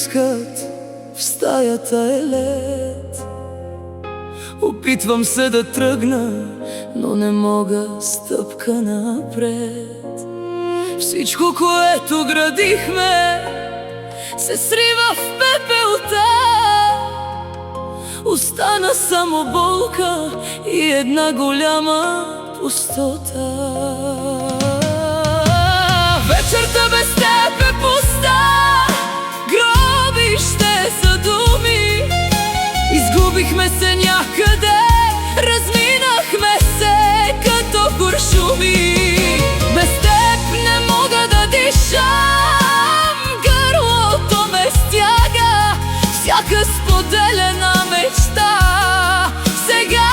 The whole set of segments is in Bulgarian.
притискат, в стаята е лед. Опитвам се да тръгна, но не мога стъпка напред. Всичко, което градихме, се срива в пепелта. Остана само болка и една голяма пустота. Вечерта без теб е пуста, гробище за думи. Изгубихме се някъде, разминахме се като куршуми. Без теб не мога да дишам, гърлото ме стяга, всяка споделена мечта сега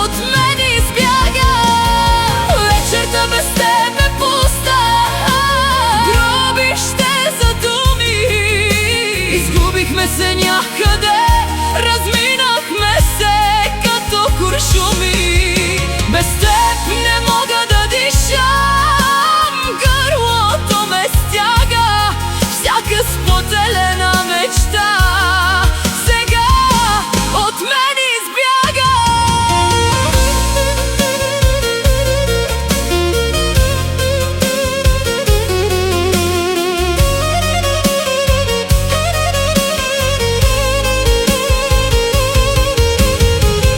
от мен избяга. Вечерта без теб е пуста, гробище за думи. Изгубихме се някъде, разминахме се като куршуми. Без теб не мога да дишам, гърлото ме стяга, всяка споделена мечта сега от мен избяга.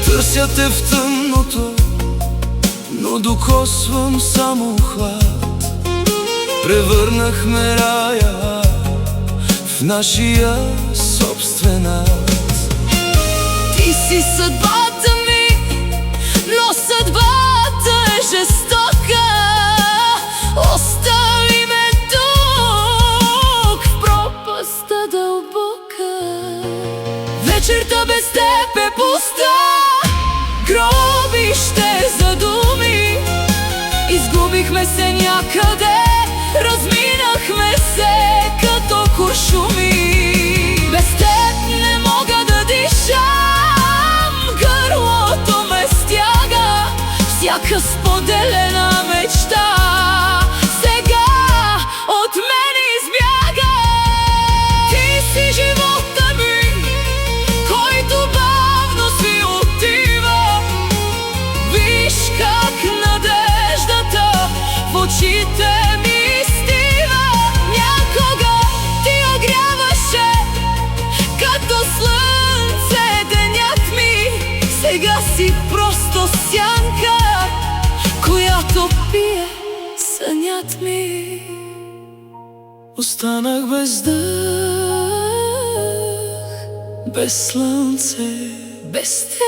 Търся те в тъмното, но докосвам само хлад. Превърнахме рая в нашия собствен ад. Ти си съдбата ми, но съдбата е жестока. Остави ме тук в пропастта дълбока. Вечерта без теб е пуста, гробище за думи. Изгубихме се някъде, разминахме се като куршуми. Без теб не мога да дишам, гърлото ме стяга, всяка споделена мечта сега от мен избяга. Ти си живота ми, който бавно си отива. Виж как надеждата в очите ми стива. Някога ти огряваше като слънце денят ми. Сега си просто сянка, която пие сънят ми. Останах без дъх, без слънце, без теб.